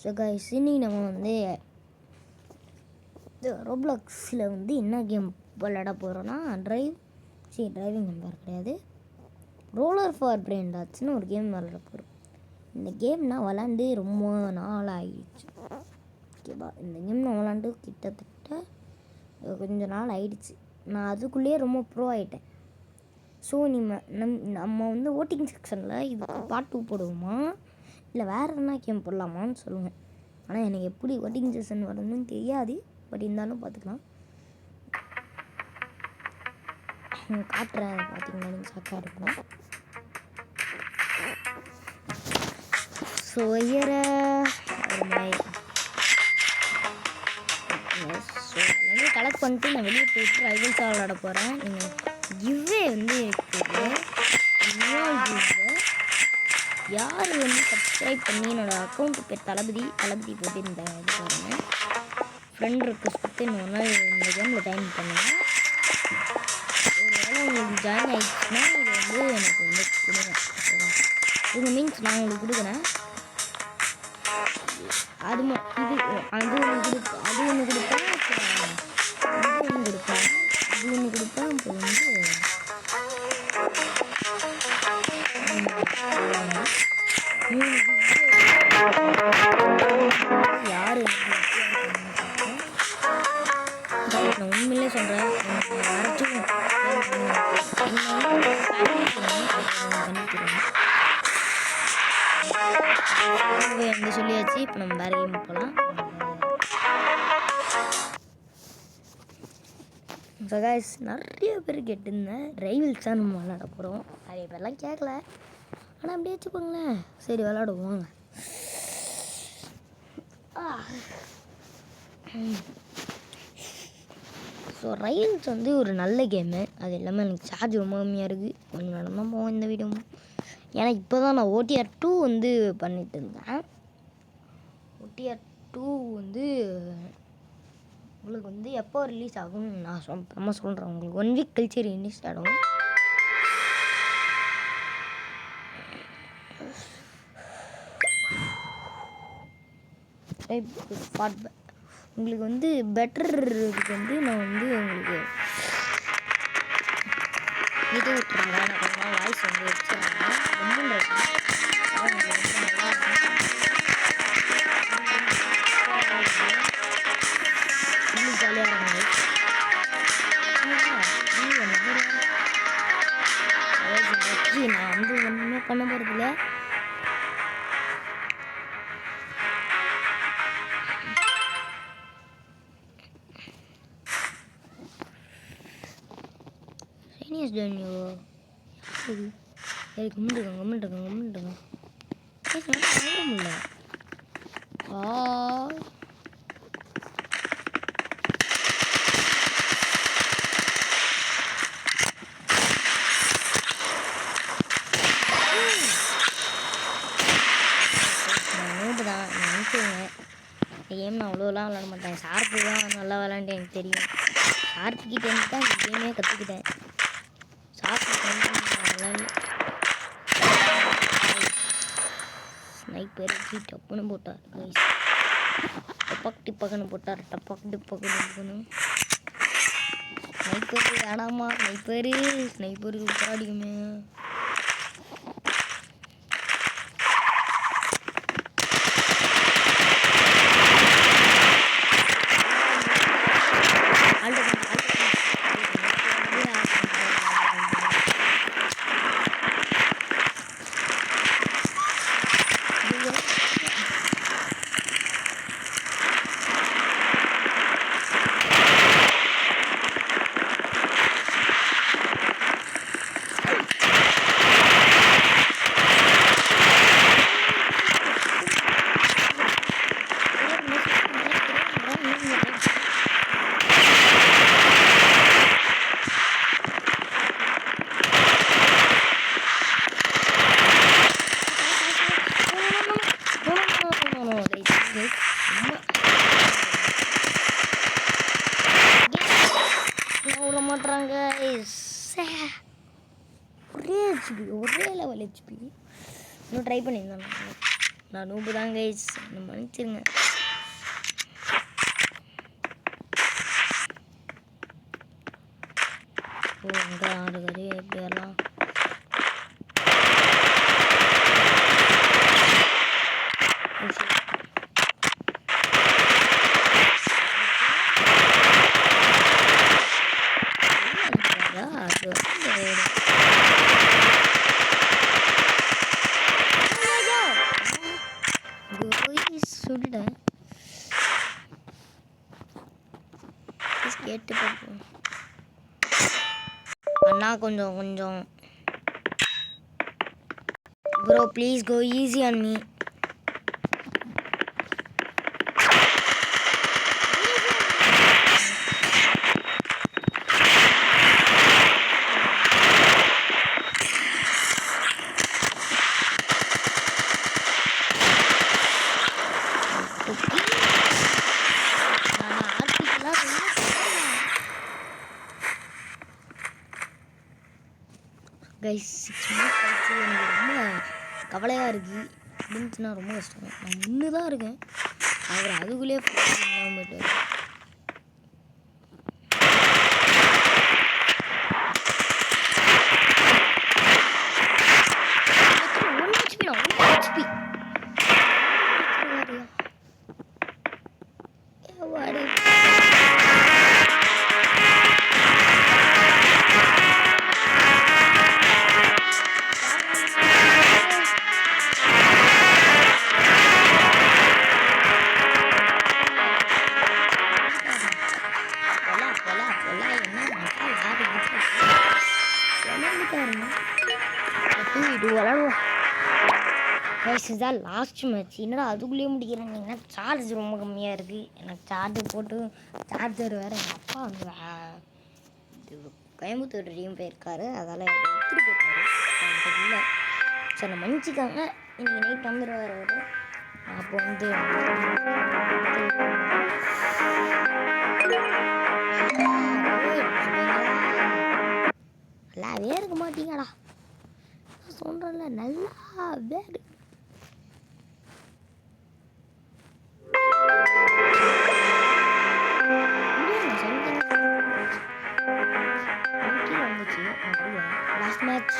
So guys இன்னைக்கு நம்ம வந்து ரோப்ளாக்ஸில் வந்து என்ன கேம் விளையாட போகிறோன்னா டிரைவிங் நம்பர் கிடையாது, ரோலர் ஃபார் பிரெயின் டாட்ஸ்னு ஒரு கேம் விளையாட போகிறோம். இந்த கேம் நான் விளாண்டு ரொம்ப நாள் ஆகிடுச்சு. ஓகேவா, இந்த கேம் நான் விளாண்டு கிட்டத்தட்ட கொஞ்சம் நாள் ஆகிடுச்சு. நான் அதுக்குள்ளேயே ரொம்ப ப்ரோ ஆகிட்டேன். ஸோ நம்ம வந்து ஓட்டிங் செக்ஷனில் இது பார்ட் 2 போடுவோமா இல்லை வேறு என்ன கேம் போடலாமான்னு சொல்லுவேன். ஆனால் எனக்கு எப்படி ஓட்டிங் செக்ஷன் வரணும்னு தெரியாது. பட் இருந்தாலும் பார்த்துக்கலாம். காட்டுறேன், பார்த்தீங்கன்னா நீங்கள் ஷாக்காக இருக்கணும். ஸோ வந்து கலெக்ட் பண்ணிட்டு நான் வெளியே போயிட்டு ரைவல்ஸாக விளாட போகிறேன். நீங்கள் கிவ்வே வந்து யார் வந்து சப்ஸ்கிரைப் பண்ணி என்னோடய அக்கௌண்ட் பேர் தளபதி போட்டு இந்த இது பாருங்கள், ஃப்ரெண்ட் ரிக்வெஸ்ட் கொடுத்து இன்னொரு நாள் இந்த கேமில் ஜாயின் பண்ணுங்கள். ஒரு வேளை உங்களுக்கு ஜாயின் ஆகிடுச்சுன்னா இது வந்து எனக்கு வந்து கொடுங்க. ஓகேவா, இது மீன்ஸ் நான் உங்களுக்கு கொடுக்குறேன். அது ஒன்று கொடுப்பேன், இது ஒன்று கொடுப்பேன், இப்போ வந்து யார் நான் உண்மையிலே சொல்கிறேன், யாராச்சும் வந்து சொல்லியாச்சு. இப்போ நம்ம வேறு கேம் போகலாம். ஸோ கைஸ், நிறைய பேர் கேட்டிருந்தேன் ரைவல்ஸ் தான் நம்ம விளாட போகிறோம். நிறைய பேர்லாம் கேட்கல, ஆனால் அப்படியே வச்சுக்கோங்களேன். சரி விளாடுவோங்க. ஸோ ரைவல்ஸ் வந்து ஒரு நல்ல கேமு. அது இல்லாமல் எனக்கு சார்ஜ் ரொம்ப கம்மியாக இருக்குது. கொஞ்சம் நேரம் தான் போவோம் இந்த வீடியோ. ஏன்னா இப்போ தான் நான் OTR 2 வந்து பண்ணிட்டு இருந்தேன். OTR 2 வந்து உங்களுக்கு வந்து எப்போ ரிலீஸ் ஆகும்னு நான் அப்புறமா சொல்கிறேன். உங்களுக்கு 1 வீக் கழிச்சு ரிலீஸ் ஆகும். உங்களுக்கு வந்து பெட்டர் இதுக்கு வந்து நான் வந்து உங்களுக்கு இது விட்டுருங்க. நான் கொஞ்சம் வாய்ஸ் வந்து வச்சுருந்தேன். ரொம்ப நல்லா இருக்கும். ஜாலியாக இருங்க. நான் வந்து ஒன்றுமே பண்ண போகிறதில்ல. கம்மிட்டுங்க கேம் நான் அவ்வளோலாம் விளாட மாட்டேன். ஷார்ப்பு தான் நல்லா விளாண்டு எனக்கு தெரியும். ஷார்ப்புக்கிட்ட இருந்து தான் இந்த கேமே கற்றுக்கிட்டேன். ஸ்னைப்பர் டப்புன்னு போட்டார். டிப்பக்குன்னு போட்டார். டப்புன்னு ஸ்னைப்பரு வேணாமா? ஸ்னைப்பருக்கு போராடிக்குமே. விட மாட்டுறாங்க. ஒரே லெவல் HP இன்னும் ட்ரை பண்ணியிருந்தேன். நான் நூபு தான் கைஸ், என்ன மன்னிச்சிருங்க. ஓ அங்கே ஆடுகாரு எப்படி வரலாம்? சுட்டுட்டேன். கேட்டு பார்ப்போம் அண்ணா. கொஞ்சம் bro please go easy on me. Guys 6 minutes கழிச்சு எனக்கு ரொம்ப கவலையாக இருக்குது. இருந்துச்சுன்னா ரொம்ப கஷ்டம். நான் முன்னு தான் இருக்கேன், அவர் அதுக்குள்ளேயே போயிட்டு இதுதான் லாஸ்ட் மேட்ச். என்னடா அதுக்குள்ளேயே முடிக்கிறேன். ஏன்னா சார்ஜ் ரொம்ப கம்மியாக இருக்குது. எனக்கு சார்ஜர் போட்டு சார்ஜர் வேறு எங்கள் அப்பா வந்து கோயம்புத்தூர் டீம் போயிருக்காரு, அதெல்லாம் எடுத்துகிட்டு போயிருக்காரு. இல்லை சார் நான் மன்னிச்சிக்காங்க. இன்றைக்கி நைட் வந்துடுவார் அவர். அப்போ வந்து நல்லாவே இருக்க மாட்டீங்கடா சொல்கிறேன்ல, நல்லாவே இருக்கு. லாஸ்ட் மேட்ச்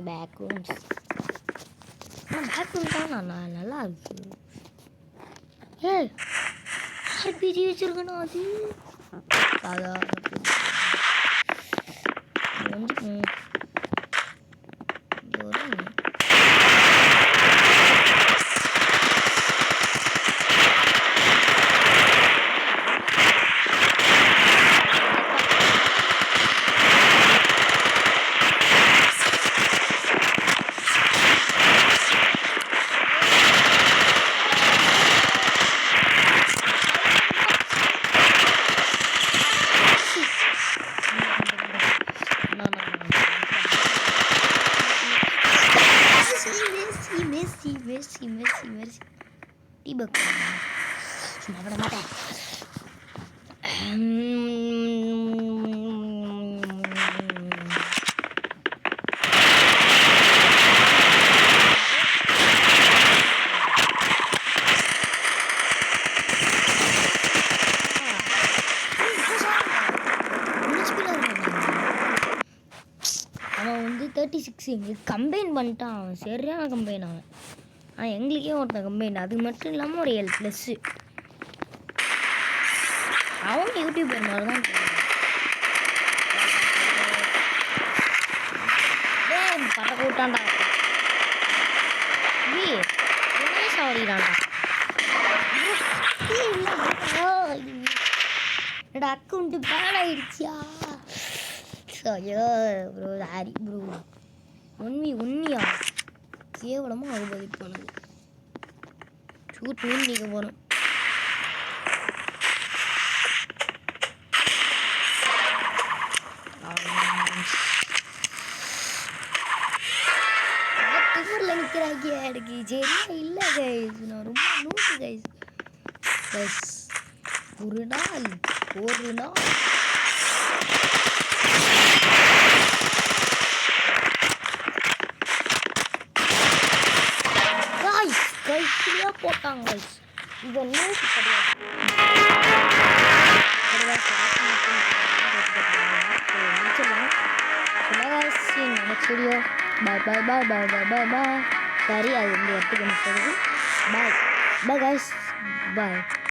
பேக் ரூம்ஸ் தான் நல்லா இருக்கு. ஏய் ஆர்பிஜி வச்சிருக்கணும். அது சாதாரண Messi tiba cuma pada mata அவன் வந்து 36 எங்களுக்கு கம்பைன் பண்ணிட்டான். அவன் சரியான கம்பைன். அவன் எங்களுக்கே ஒருத்தன் கம்பைன். அது மட்டும் இல்லாமல் ஒரு 7+. அவன் யூடியூபர் மாதிரி தான் பட்ட கூட்டான்டா. சாரிடாண்டா என்னோட அக்கௌண்ட்டு பேன் ஆயிடுச்சியா? ஐயோ ப்ரோ சாரி ப்ரோ. உண்மையா கேவலமாக அனுபவிப்பு பண்ணுது. ஷூட் மீன் நீங்கள் போகணும். ஊரில் நிற்கிறாங்க. எனக்கு சரியா இல்லை கைஸ். நான் ரொம்ப நூறு கைஸ். ஒரு நாள் காய்ஸ் கைக்குள்ளே போட்டாங்க guys. இது நியூஸ் கிடையாது. next video. Bye. Sorry, I will be back. Bye guys. Bye.